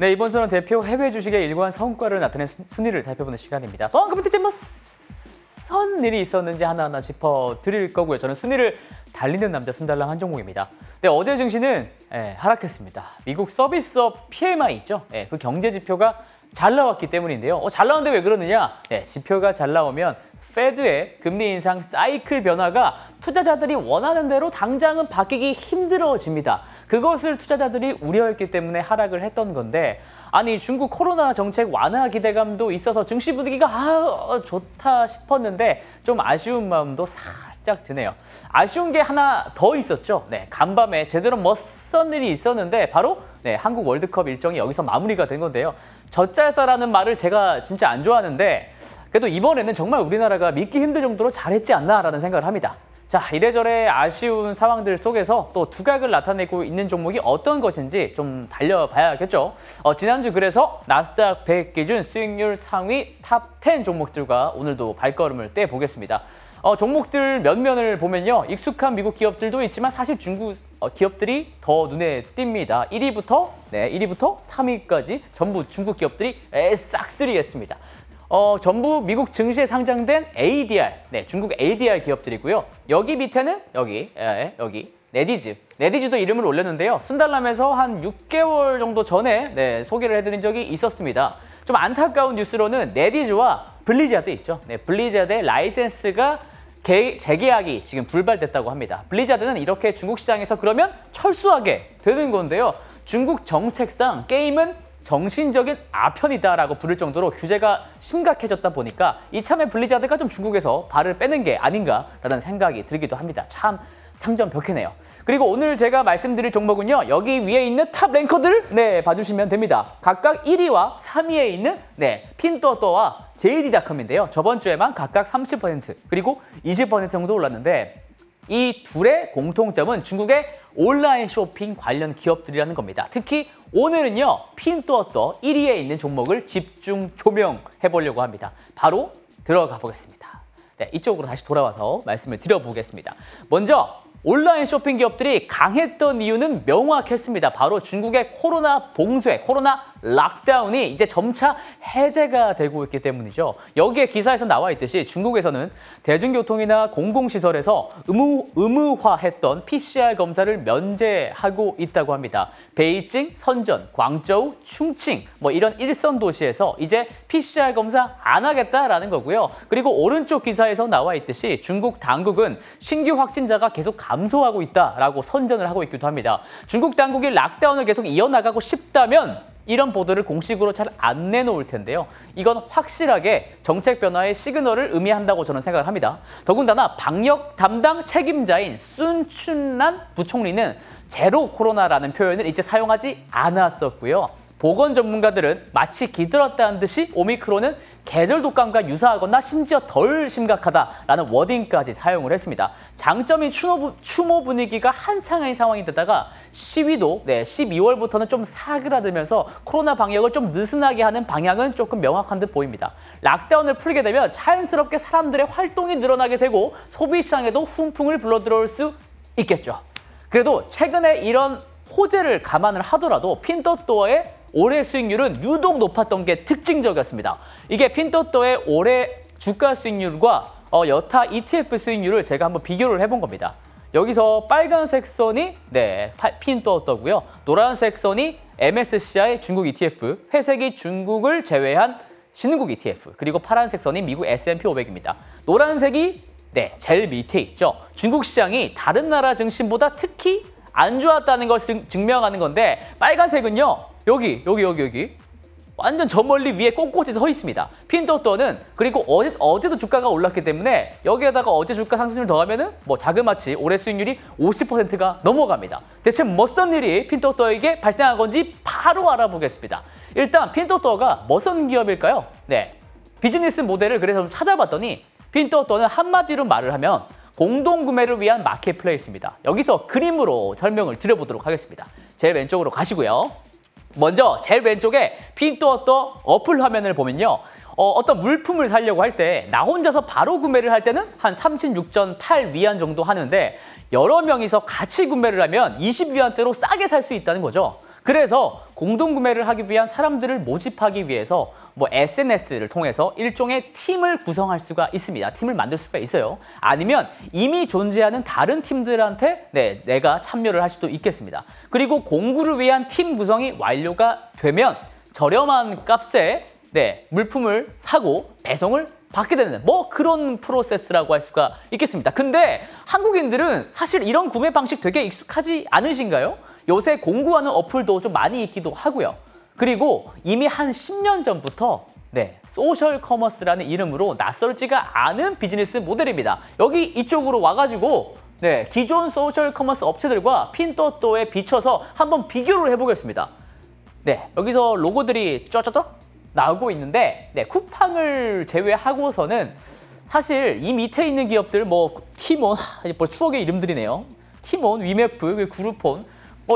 네, 이번 수는 대표 해외 주식의 일관 성과를 나타낸 순위를 살펴보는 시간입니다. 그럼 뭐 선 일이 있었는지 하나하나 짚어드릴 거고요. 저는 순위를 달리는 남자 순달랑 한종목입니다. 네, 어제 증시는 하락했습니다. 미국 서비스업 PMI 있죠? 그 경제 지표가 잘 나왔기 때문인데요. 잘 나왔는데 왜 그러느냐? 지표가 잘 나오면 페드의 금리 인상 사이클 변화가 투자자들이 원하는 대로 당장은 바뀌기 힘들어집니다. 그것을 투자자들이 우려했기 때문에 하락을 했던 건데, 아니 중국 코로나 정책 완화 기대감도 있어서 증시 분위기가 좋다 싶었는데 좀 아쉬운 마음도 살짝 드네요. 아쉬운 게 하나 더 있었죠. 간밤에 제대로 멋선 일이 있었는데 바로 한국 월드컵 일정이 여기서 마무리가 된 건데요. 젖잘싸라는 말을 제가 진짜 안 좋아하는데 그래도 이번에는 정말 우리나라가 믿기 힘들 정도로 잘했지 않나라는 생각을 합니다. 자, 이래저래 아쉬운 상황들 속에서 또 두각을 나타내고 있는 종목이 어떤 것인지 좀 달려봐야겠죠. 지난주 그래서 나스닥 100 기준 수익률 상위 탑 10 종목들과 오늘도 발걸음을 떼보겠습니다. 종목들 면면을 보면요. 익숙한 미국 기업들도 있지만 사실 중국 기업들이 더 눈에 띕니다. 1위부터 3위까지 전부 중국 기업들이 싹쓸이했습니다. 전부 미국 증시에 상장된 ADR, 중국 ADR 기업들이고요. 여기 밑에는 여기 네디즈. 네디즈도 이름을 올렸는데요. 순달람에서 한 6개월 정도 전에 소개를 해드린 적이 있었습니다. 좀 안타까운 뉴스로는 네디즈와 블리자드 있죠. 블리자드의 라이센스가 재계약이 지금 불발됐다고 합니다. 블리자드는 이렇게 중국 시장에서 그러면 철수하게 되는 건데요. 중국 정책상 게임은 정신적인 아편이다라고 부를 정도로 규제가 심각해졌다 보니까 이참에 블리자드가 좀 중국에서 발을 빼는 게 아닌가라는 생각이 들기도 합니다. 참 상전벽해네요. 그리고 오늘 제가 말씀드릴 종목은요. 여기 위에 있는 탑 랭커들 봐주시면 됩니다. 각각 1위와 3위에 있는 핀또또와 JD.com인데요. 저번 주에만 각각 30% 그리고 20% 정도 올랐는데 이 둘의 공통점은 중국의 온라인 쇼핑 관련 기업들이라는 겁니다. 특히 오늘은요. 핀또또 1위에 있는 종목을 집중 조명해보려고 합니다. 바로 들어가 보겠습니다. 이쪽으로 다시 돌아와서 말씀을 드려보겠습니다. 먼저 온라인 쇼핑 기업들이 강했던 이유는 명확했습니다. 바로 중국의 코로나 봉쇄, 코로나 락다운이 이제 점차 해제가 되고 있기 때문이죠. 여기에 기사에서 나와 있듯이 중국에서는 대중교통이나 공공시설에서 의무화했던 PCR 검사를 면제하고 있다고 합니다. 베이징, 선전, 광저우, 충칭 이런 일선 도시에서 이제 PCR 검사 안 하겠다라는 거고요. 그리고 오른쪽 기사에서 나와 있듯이 중국 당국은 신규 확진자가 계속 감소하고 있다라고 선전을 하고 있기도 합니다. 중국 당국이 락다운을 계속 이어나가고 싶다면 이런 보도를 공식으로 잘 안 내놓을 텐데요. 이건 확실하게 정책 변화의 시그널을 의미한다고 저는 생각을 합니다. 더군다나 방역 담당 책임자인 순춘란 부총리는 제로 코로나라는 표현을 이제 사용하지 않았었고요. 보건 전문가들은 마치 기들었다는 듯이 오미크론은 계절 독감과 유사하거나 심지어 덜 심각하다라는 워딩까지 사용을 했습니다. 장점인 추모 분위기가 한창인 상황인데다가 시위도 12월부터는 좀 사그라들면서 코로나 방역을 좀 느슨하게 하는 방향은 조금 명확한 듯 보입니다. 락다운을 풀게 되면 자연스럽게 사람들의 활동이 늘어나게 되고 소비시장에도 훈풍을 불러들어올 수 있겠죠. 그래도 최근에 이런 호재를 감안을 하더라도 핀또또의 올해 수익률은 유독 높았던 게 특징적이었습니다. 이게 핀또또의 올해 주가 수익률과 여타 ETF 수익률을 제가 한번 비교를 해본 겁니다. 여기서 빨간색 선이 핀또또고요. 노란색 선이 MSCI 중국 ETF, 회색이 중국을 제외한 신흥국 ETF, 그리고 파란색 선이 미국 S&P 500입니다. 노란색이 제일 밑에 있죠. 중국 시장이 다른 나라 증시보다 특히 안 좋았다는 것을 증명하는 건데 빨간색은요. 여기 완전 저 멀리 위에 꼿꼿이 서 있습니다. 핀또또는 그리고 어제도 주가가 올랐기 때문에 여기에다가 어제 주가 상승률 더하면은 자그마치 올해 수익률이 50%가 넘어갑니다. 대체 무슨 일이 핀또또에게 발생한 건지 바로 알아보겠습니다. 일단 핀또또가 무슨 기업일까요? 비즈니스 모델을 그래서 좀 찾아봤더니 핀또또는 한마디로 말을 하면 공동구매를 위한 마켓플레이스입니다. 여기서 그림으로 설명을 드려보도록 하겠습니다. 제일 왼쪽으로 가시고요. 먼저 제일 왼쪽에 핀또또 어플 화면을 보면요. 어떤 물품을 사려고 할 때 나 혼자서 바로 구매를 할 때는 한 36.8 위안 정도 하는데 여러 명이서 같이 구매를 하면 20위안대로 싸게 살 수 있다는 거죠. 그래서 공동구매를 하기 위한 사람들을 모집하기 위해서 뭐 SNS를 통해서 일종의 팀을 구성할 수가 있습니다. 팀을 만들 수가 있어요. 아니면 이미 존재하는 다른 팀들한테 내가 참여를 할 수도 있겠습니다. 그리고 공구를 위한 팀 구성이 완료가 되면 저렴한 값에 물품을 사고 배송을 받게 되는 뭐 그런 프로세스라고 할 수가 있겠습니다. 근데 한국인들은 사실 이런 구매 방식 되게 익숙하지 않으신가요? 요새 공구하는 어플도 좀 많이 있기도 하고요. 그리고 이미 한 10년 전부터 소셜 커머스라는 이름으로 낯설지가 않은 비즈니스 모델입니다. 여기 이쪽으로 와가지고 기존 소셜 커머스 업체들과 핀또또에 비춰서 한번 비교를 해보겠습니다. 여기서 로고들이 쩌쩌쩌 나오고 있는데 쿠팡을 제외하고서는 사실 이 밑에 있는 기업들 뭐 티몬, 추억의 이름들이네요. 티몬, 위메프, 그루폰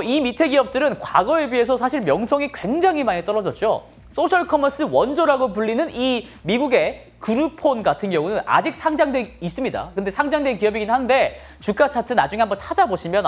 이 밑에 기업들은 과거에 비해서 사실 명성이 굉장히 많이 떨어졌죠. 소셜 커머스 원조라고 불리는 이 미국의 그루폰 같은 경우는 아직 상장돼 있습니다. 근데 상장된 기업이긴 한데 주가 차트 나중에 한번 찾아보시면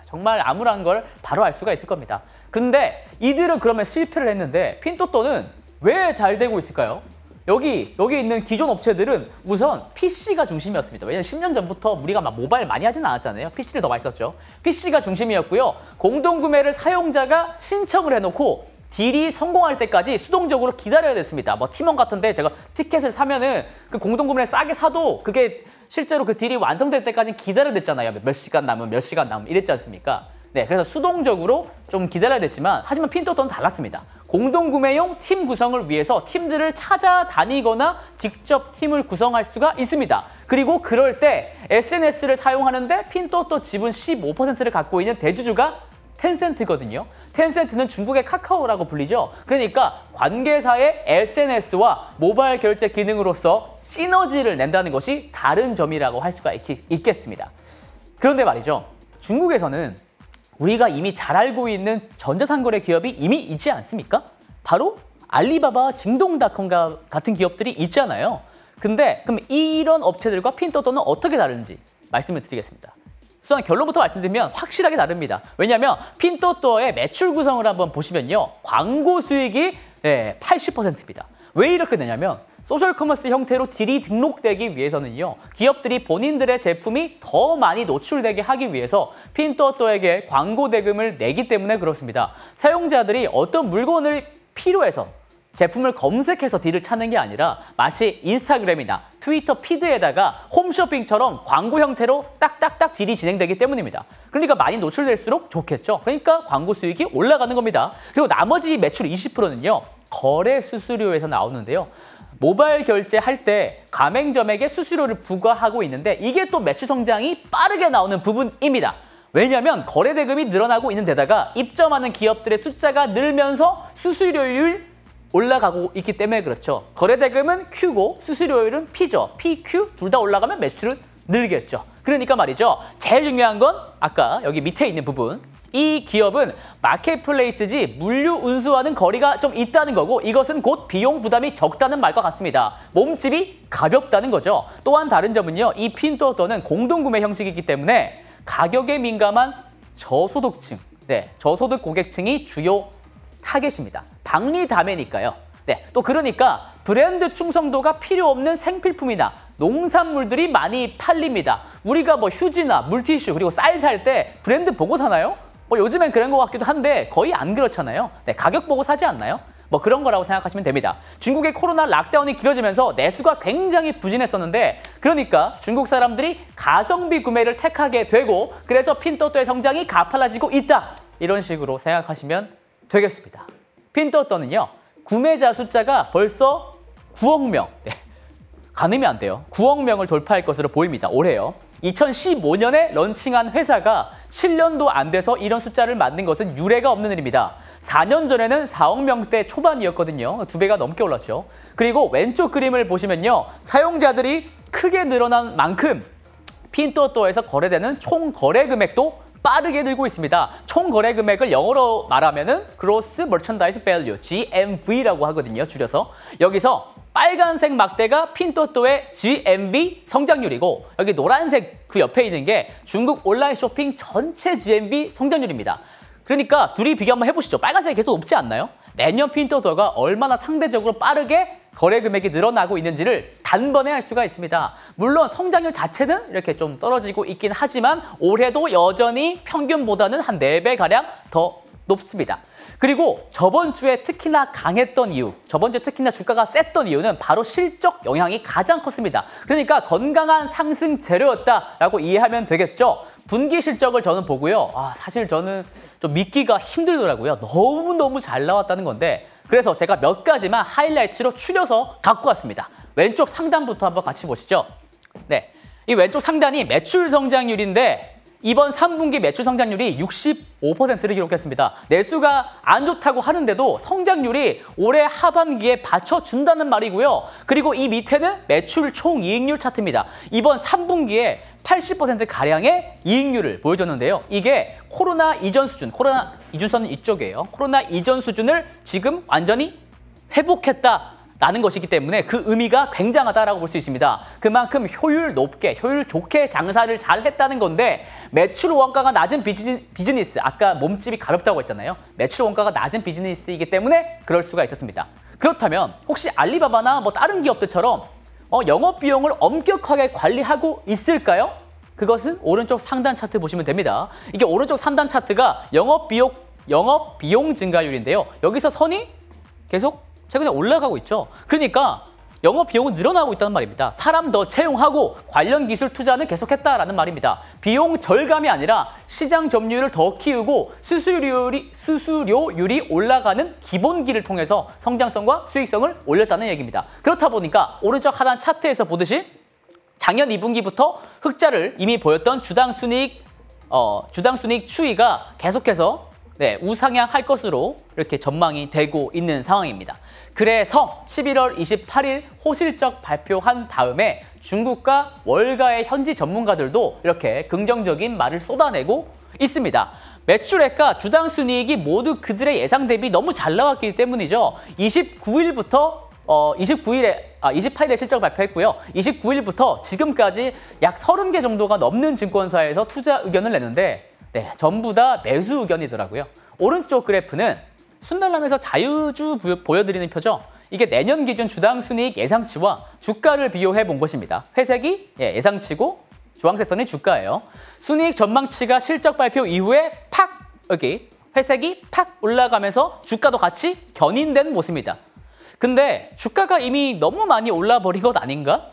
정말 암울한 걸 바로 알 수가 있을 겁니다. 근데 이들은 그러면 실패를 했는데 핀또또는 왜 잘 되고 있을까요? 여기 있는 기존 업체들은 우선 PC가 중심이었습니다. 왜냐면 10년 전부터 우리가 막 모바일 많이 하진 않았잖아요. PC를 더 많이 썼죠. PC가 중심이었고요. 공동구매를 사용자가 신청을 해놓고 딜이 성공할 때까지 수동적으로 기다려야 됐습니다. 뭐 팀원 같은데 제가 티켓을 사면은 그 공동구매를 싸게 사도 그게 실제로 그 딜이 완성될 때까지 기다려야 됐잖아요. 몇 시간 남으면 이랬지 않습니까? 그래서 수동적으로 좀 기다려야 됐지만 하지만 핀또또는 달랐습니다. 공동구매용 팀 구성을 위해서 팀들을 찾아다니거나 직접 팀을 구성할 수가 있습니다. 그리고 그럴 때 SNS를 사용하는데 핀또또 지분 15%를 갖고 있는 대주주가 텐센트거든요. 텐센트는 중국의 카카오라고 불리죠. 그러니까 관계사의 SNS와 모바일 결제 기능으로서 시너지를 낸다는 것이 다른 점이라고 할 수가 있겠습니다. 그런데 말이죠. 중국에서는 우리가 이미 잘 알고 있는 전자상거래 기업이 이미 있지 않습니까? 바로 알리바바, 징동닷컴 같은 기업들이 있잖아요. 근데 그럼 이런 업체들과 핀또또는 어떻게 다른지 말씀을 드리겠습니다. 우선 결론부터 말씀드리면 확실하게 다릅니다. 왜냐하면 핀또또의 매출 구성을 한번 보시면요. 광고 수익이 80%입니다. 왜 이렇게 되냐면 소셜 커머스 형태로 딜이 등록되기 위해서는요. 기업들이 본인들의 제품이 더 많이 노출되게 하기 위해서 핀또또에게 광고 대금을 내기 때문에 그렇습니다. 사용자들이 어떤 물건을 필요해서 제품을 검색해서 딜을 찾는 게 아니라 마치 인스타그램이나 트위터 피드에다가 홈쇼핑처럼 광고 형태로 딱딱딱 딜이 진행되기 때문입니다. 그러니까 많이 노출될수록 좋겠죠. 그러니까 광고 수익이 올라가는 겁니다. 그리고 나머지 매출 20%는요. 거래 수수료에서 나오는데요. 모바일 결제할 때 가맹점에게 수수료를 부과하고 있는데 이게 또 매출 성장이 빠르게 나오는 부분입니다. 왜냐하면 거래 대금이 늘어나고 있는 데다가 입점하는 기업들의 숫자가 늘면서 수수료율 올라가고 있기 때문에 그렇죠. 거래 대금은 Q고 수수료율은 P죠. PQ 둘 다 올라가면 매출은 늘겠죠. 그러니까 말이죠. 제일 중요한 건 아까 여기 밑에 있는 부분. 이 기업은 마켓플레이스지 물류 운수와는 거리가 좀 있다는 거고 이것은 곧 비용 부담이 적다는 말과 같습니다. 몸집이 가볍다는 거죠. 또한 다른 점은요. 이 핀또또는 공동구매 형식이기 때문에 가격에 민감한 저소득층, 저소득 고객층이 주요 타겟입니다. 박리다매니까요. 또 그러니까 브랜드 충성도가 필요 없는 생필품이나 농산물들이 많이 팔립니다. 우리가 뭐 휴지나 물티슈 그리고 쌀 살 때 브랜드 보고 사나요? 요즘엔 그런 것 같기도 한데 거의 안 그렇잖아요. 가격 보고 사지 않나요? 뭐 그런 거라고 생각하시면 됩니다. 중국의 코로나 락다운이 길어지면서 내수가 굉장히 부진했었는데 그러니까 중국 사람들이 가성비 구매를 택하게 되고 그래서 핀또또의 성장이 가팔라지고 있다. 이런 식으로 생각하시면 되겠습니다. 핀또또는요. 구매자 숫자가 벌써 9억 명. 가늠이 안 돼요. 9억 명을 돌파할 것으로 보입니다. 올해요. 2015년에 런칭한 회사가 7년도 안 돼서 이런 숫자를 만든 것은 유례가 없는 일입니다. 4년 전에는 4억 명대 초반이었거든요. 2배가 넘게 올랐죠. 그리고 왼쪽 그림을 보시면요. 사용자들이 크게 늘어난 만큼 핀또또에서 거래되는 총 거래 금액도 빠르게 늘고 있습니다. 총 거래 금액을 영어로 말하면은 Gross Merchandise Value, GMV라고 하거든요. 줄여서. 여기서 빨간색 막대가 핀또또의 GMV 성장률이고 여기 노란색 그 옆에 있는 게 중국 온라인 쇼핑 전체 GMV 성장률입니다. 그러니까 둘이 비교 한번 해보시죠. 빨간색이 계속 높지 않나요? 내년 핀토토가 얼마나 상대적으로 빠르게 거래 금액이 늘어나고 있는지를 단번에 알 수가 있습니다. 물론 성장률 자체는 이렇게 좀 떨어지고 있긴 하지만 올해도 여전히 평균보다는 한 4배가량 더 높습니다. 그리고 저번 주에 특히나 강했던 이유, 저번 주에 특히나 주가가 셌던 이유는 바로 실적 영향이 가장 컸습니다. 그러니까 건강한 상승 재료였다라고 이해하면 되겠죠. 분기 실적을 저는 보고요. 사실 저는 좀 믿기가 힘들더라고요. 너무너무 잘 나왔다는 건데 그래서 제가 몇 가지만 하이라이트로 추려서 갖고 왔습니다. 왼쪽 상단부터 한번 같이 보시죠. 네, 이 왼쪽 상단이 매출 성장률인데 이번 3분기 매출 성장률이 65%를 기록했습니다. 내수가 안 좋다고 하는데도 성장률이 올해 하반기에 받쳐준다는 말이고요. 그리고 이 밑에는 매출 총이익률 차트입니다. 이번 3분기에 80%가량의 이익률을 보여줬는데요. 이게 코로나 이전 수준, 코로나 이전선은 이쪽이에요. 코로나 이전 수준을 지금 완전히 회복했다라는 것이기 때문에 그 의미가 굉장하다라고 볼 수 있습니다. 그만큼 효율 높게, 효율 좋게 장사를 잘 했다는 건데 매출 원가가 낮은 비즈니스, 아까 몸집이 가볍다고 했잖아요. 매출 원가가 낮은 비즈니스이기 때문에 그럴 수가 있었습니다. 그렇다면 혹시 알리바바나 뭐 다른 기업들처럼 영업 비용을 엄격하게 관리하고 있을까요? 그것은 오른쪽 상단 차트 보시면 됩니다. 이게 오른쪽 상단 차트가 영업 비용 증가율인데요. 여기서 선이 계속 최근에 올라가고 있죠. 그러니까 영업 비용은 늘어나고 있다는 말입니다. 사람 더 채용하고 관련 기술 투자는 계속했다라는 말입니다. 비용 절감이 아니라 시장 점유율을 더 키우고 수수료율이 올라가는 기본기를 통해서 성장성과 수익성을 올렸다는 얘기입니다. 그렇다 보니까 오른쪽 하단 차트에서 보듯이 작년 2분기부터 흑자를 이미 보였던 주당 순이익 추이가 계속해서 우상향할 것으로 이렇게 전망이 되고 있는 상황입니다. 그래서 11월 28일 호실적 발표한 다음에 중국과 월가의 현지 전문가들도 이렇게 긍정적인 말을 쏟아내고 있습니다. 매출액과 주당 순이익이 모두 그들의 예상 대비 너무 잘 나왔기 때문이죠. 28일에 실적 발표했고요. 29일부터 지금까지 약 30개 정도가 넘는 증권사에서 투자 의견을 냈는데 전부 다 매수 의견이더라고요. 오른쪽 그래프는 순달람에서 자유주 보여드리는 표죠. 이게 내년 기준 주당 순이익 예상치와 주가를 비교해 본 것입니다. 회색이 예상치고 주황색 선이 주가예요. 순이익 전망치가 실적 발표 이후에 여기 회색이 팍 올라가면서 주가도 같이 견인된 모습입니다. 근데 주가가 이미 너무 많이 올라버린 것 아닌가?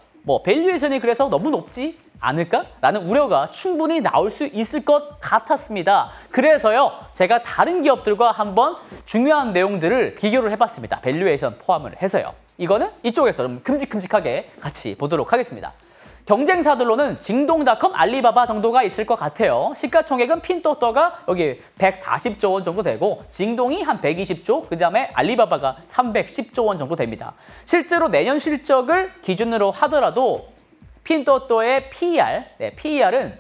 밸류에이션이 그래서 너무 높지 않을까? 라는 우려가 충분히 나올 수 있을 것 같았습니다. 그래서요, 제가 다른 기업들과 한번 중요한 내용들을 비교를 해봤습니다. 밸류에이션 포함을 해서요. 이거는 이쪽에서 좀 큼직큼직하게 같이 보도록 하겠습니다. 경쟁사들로는 징동닷컴, 알리바바 정도가 있을 것 같아요. 시가총액은 핀토토가 여기 140조 원 정도 되고 징동이 한 120조, 그 다음에 알리바바가 310조 원 정도 됩니다. 실제로 내년 실적을 기준으로 하더라도 핀토토의 PER은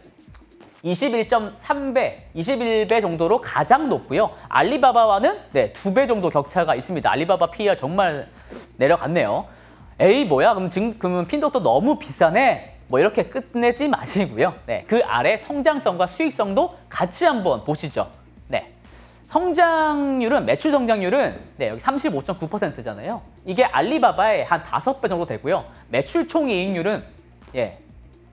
21.3배, 21배 정도로 가장 높고요. 알리바바와는 2배 정도 격차가 있습니다. 알리바바 PER 정말 내려갔네요. 에이 뭐야? 그러면 핀토토 너무 비싸네? 이렇게 끝내지 마시고요. 그 아래 성장성과 수익성도 같이 한번 보시죠. 성장률은, 매출 성장률은 여기 35.9%잖아요. 이게 알리바바의 한 5배 정도 되고요. 매출 총이익률은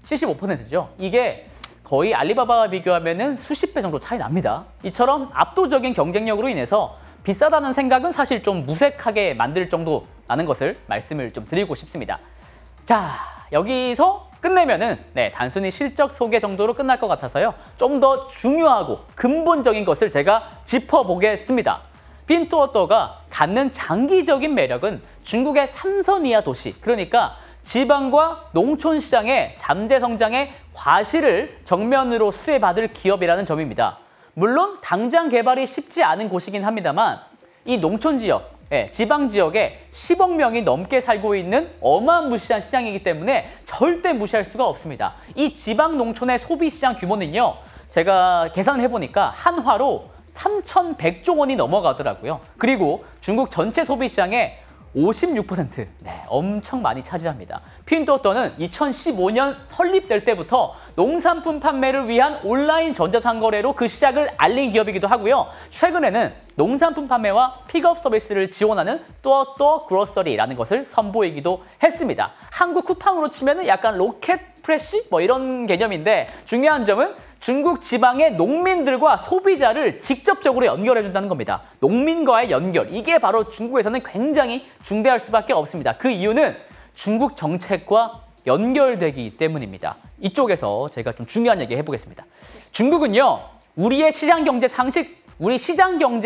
75%죠. 이게 거의 알리바바와 비교하면은 수십 배 정도 차이 납니다. 이처럼 압도적인 경쟁력으로 인해서 비싸다는 생각은 사실 좀 무색하게 만들 정도라는 것을 말씀을 좀 드리고 싶습니다. 자, 여기서 끝내면은 단순히 실적 소개 정도로 끝날 것 같아서요. 좀 더 중요하고 근본적인 것을 제가 짚어보겠습니다. 핀토토가 갖는 장기적인 매력은 중국의 삼선 이하 도시, 그러니까 지방과 농촌 시장의 잠재 성장의 과실을 정면으로 수혜받을 기업이라는 점입니다. 물론 당장 개발이 쉽지 않은 곳이긴 합니다만 이 농촌 지역, 지방 지역에 10억 명이 넘게 살고 있는 어마무시한 시장이기 때문에 절대 무시할 수가 없습니다. 이 지방 농촌의 소비 시장 규모는요, 제가 계산을 해보니까 한화로 3,100조 원이 넘어가더라고요. 그리고 중국 전체 소비 시장의 56%. 네, 엄청 많이 차지합니다. 핀토토는 2015년 설립될 때부터 농산품 판매를 위한 온라인 전자상거래로 그 시작을 알린 기업이기도 하고요. 최근에는 농산품 판매와 픽업 서비스를 지원하는 뚜어뚜어 그로서리라는 것을 선보이기도 했습니다. 한국 쿠팡으로 치면은 약간 로켓 프레시? 뭐 이런 개념인데 중요한 점은 중국 지방의 농민들과 소비자를 직접적으로 연결해준다는 겁니다. 농민과의 연결, 이게 바로 중국에서는 굉장히 중대할 수밖에 없습니다. 그 이유는 중국 정책과 연결되기 때문입니다. 이쪽에서 제가 좀 중요한 얘기 해보겠습니다. 중국은요, 우리 시장 경제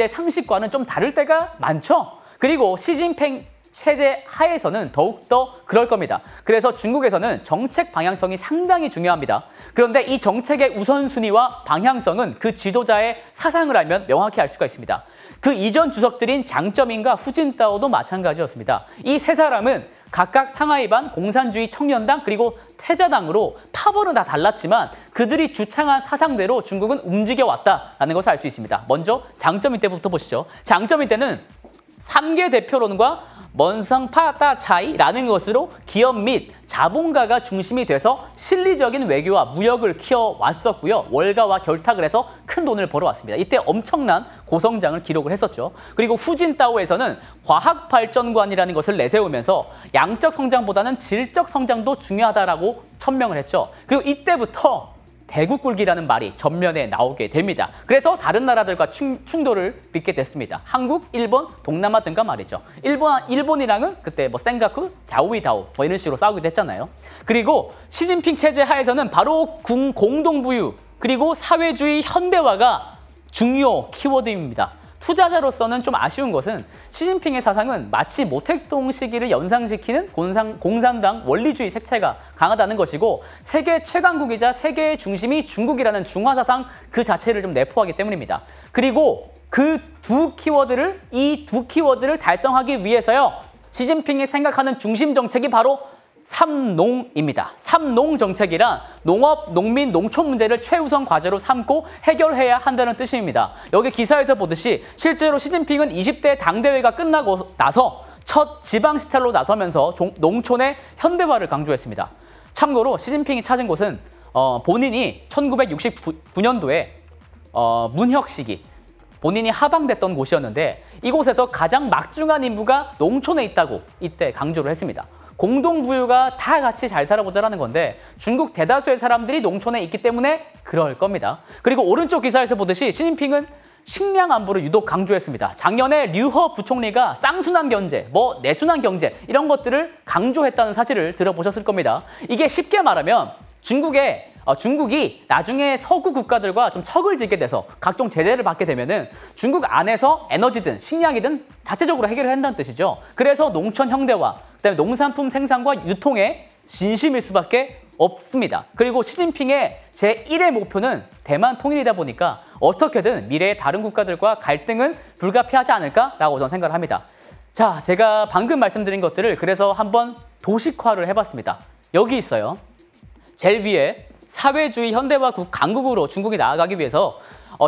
상식과는 좀 다를 때가 많죠. 그리고 시진핑 체제 하에서는 더욱더 그럴 겁니다. 그래서 중국에서는 정책 방향성이 상당히 중요합니다. 그런데 이 정책의 우선순위와 방향성은 그 지도자의 사상을 알면 명확히 알 수가 있습니다. 그 이전 주석들인 장쩌민과 후진타오도 마찬가지였습니다. 이 세 사람은 각각 상하이반, 공산주의 청년당, 그리고 태자당으로 파벌은 다 달랐지만 그들이 주창한 사상대로 중국은 움직여왔다라는 것을 알 수 있습니다. 먼저 장쩌민 때부터 보시죠. 장쩌민 때는 3개 대표론과 먼성파따 차이라는 것으로 기업 및 자본가가 중심이 돼서 실리적인 외교와 무역을 키워왔었고요. 월가와 결탁을 해서 큰 돈을 벌어왔습니다. 이때 엄청난 고성장을 기록을 했었죠. 그리고 후진타오에서는 과학발전관이라는 것을 내세우면서 양적 성장보다는 질적 성장도 중요하다라고 천명을 했죠. 그리고 이때부터 대국굴기라는 말이 전면에 나오게 됩니다. 그래서 다른 나라들과 충돌을 빚게 됐습니다. 한국, 일본, 동남아 등과 말이죠. 일본이랑은 그때 뭐 센가쿠, 다오이다오 뭐 이런 식으로 싸우기도 했잖아요. 그리고 시진핑 체제 하에서는 바로 공동부유 그리고 사회주의 현대화가 중요 키워드입니다. 투자자로서는 좀 아쉬운 것은 시진핑의 사상은 마치 모택동 시기를 연상시키는 공산당 원리주의 색채가 강하다는 것이고 세계 최강국이자 세계의 중심이 중국이라는 중화사상 그 자체를 좀 내포하기 때문입니다. 그리고 이 두 키워드를 달성하기 위해서요. 시진핑이 생각하는 중심 정책이 바로 삼농입니다. 삼농 정책이란 농업, 농민, 농촌 문제를 최우선 과제로 삼고 해결해야 한다는 뜻입니다. 여기 기사에서 보듯이 실제로 시진핑은 20대 당대회가 끝나고 나서 첫 지방시찰로 나서면서 농촌의 현대화를 강조했습니다. 참고로 시진핑이 찾은 곳은 본인이 1969년도에 문혁 시기 본인이 하방됐던 곳이었는데 이곳에서 가장 막중한 인부가 농촌에 있다고 이때 강조를 했습니다. 공동부유가 다 같이 잘 살아보자라는 건데 중국 대다수의 사람들이 농촌에 있기 때문에 그럴 겁니다. 그리고 오른쪽 기사에서 보듯이 시진핑은 식량 안보를 유독 강조했습니다. 작년에 류허 부총리가 쌍순환 경제, 내순환 경제 이런 것들을 강조했다는 사실을 들어보셨을 겁니다. 이게 쉽게 말하면 중국이 나중에 서구 국가들과 좀 척을 짓게 돼서 각종 제재를 받게 되면은 중국 안에서 에너지든 식량이든 자체적으로 해결을 한다는 뜻이죠. 그래서 농촌 형대화, 그다음에 농산품 생산과 유통에 진심일 수밖에 없습니다. 그리고 시진핑의 제1의 목표는 대만 통일이다 보니까 어떻게든 미래의 다른 국가들과 갈등은 불가피하지 않을까라고 저는 생각을 합니다. 자, 제가 방금 말씀드린 것들을 그래서 한번 도식화를 해봤습니다. 여기 있어요. 제일 위에 사회주의 현대화 강국으로 중국이 나아가기 위해서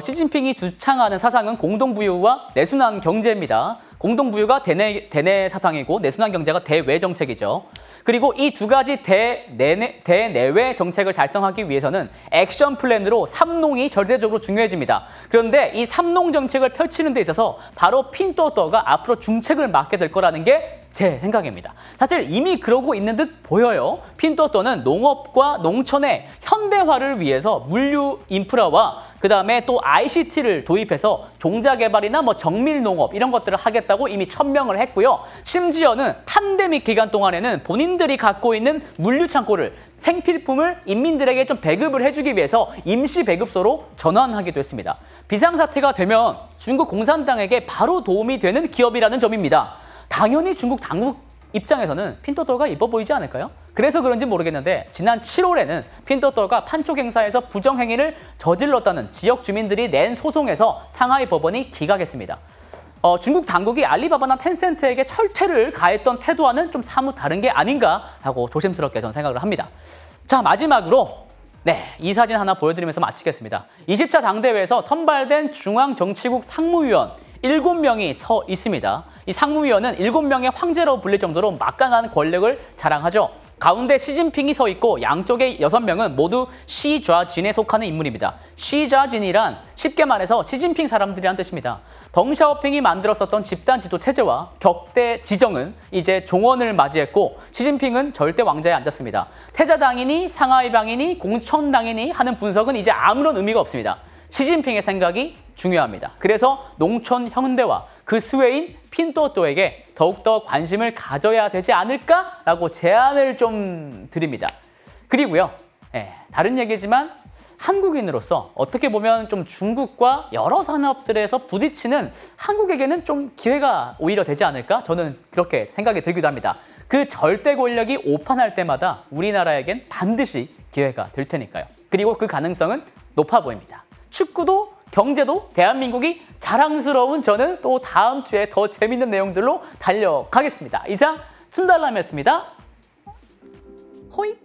시진핑이 주창하는 사상은 공동부유와 내순환 경제입니다. 공동부유가 대내 사상이고 내순환 경제가 대외 정책이죠. 그리고 이 두 가지 대내외 정책을 달성하기 위해서는 액션 플랜으로 삼농이 절대적으로 중요해집니다. 그런데 이 삼농 정책을 펼치는 데 있어서 바로 핀토토가 앞으로 중책을 맡게 될 거라는 게 제 생각입니다. 사실 이미 그러고 있는 듯 보여요. 핀토토는 농업과 농촌의 현대화를 위해서 물류 인프라와 그다음에 또 ICT를 도입해서 종자 개발이나 정밀 농업 이런 것들을 하겠다고 이미 천명을 했고요. 심지어는 팬데믹 기간 동안에는 본인들이 갖고 있는 물류 창고를 생필품을 인민들에게 좀 배급을 해주기 위해서 임시 배급소로 전환하기도 했습니다. 비상사태가 되면 중국 공산당에게 바로 도움이 되는 기업이라는 점입니다. 당연히 중국 당국 입장에서는 핀토토가 이뻐 보이지 않을까요? 그래서 그런지 모르겠는데 지난 7월에는 핀토토가 판촉 행사에서 부정행위를 저질렀다는 지역 주민들이 낸 소송에서 상하이 법원이 기각했습니다. 중국 당국이 알리바바나 텐센트에게 철퇴를 가했던 태도와는 좀 사뭇 다른 게 아닌가라고 조심스럽게 저는 생각을 합니다. 자, 마지막으로 이 사진 하나 보여드리면서 마치겠습니다. 20차 당대회에서 선발된 중앙정치국 상무위원 7명이 서 있습니다. 이 상무위원은 7명의 황제로 불릴 정도로 막강한 권력을 자랑하죠. 가운데 시진핑이 서 있고 양쪽의 6명은 모두 시좌진에 속하는 인물입니다. 시좌진이란 쉽게 말해서 시진핑 사람들이란 뜻입니다. 덩샤오핑이 만들었었던 집단 지도 체제와 격대 지정은 이제 종언을 맞이했고 시진핑은 절대 왕자에 앉았습니다. 태자당이니 상하이당이니 공천당이니 하는 분석은 이제 아무런 의미가 없습니다. 시진핑의 생각이 중요합니다. 그래서 농촌 현대화 그 수혜인 핀또또에게 더욱더 관심을 가져야 되지 않을까라고 제안을 좀 드립니다. 그리고요, 다른 얘기지만 한국인으로서 어떻게 보면 좀 중국과 여러 산업들에서 부딪히는 한국에게는 좀 기회가 오히려 되지 않을까? 저는 그렇게 생각이 들기도 합니다. 그 절대 권력이 오판할 때마다 우리나라에겐 반드시 기회가 될 테니까요. 그리고 그 가능성은 높아 보입니다. 축구도 경제도 대한민국이 자랑스러운 저는 또 다음 주에 더 재밌는 내용들로 달려가겠습니다. 이상 순달람이었습니다. 호잇!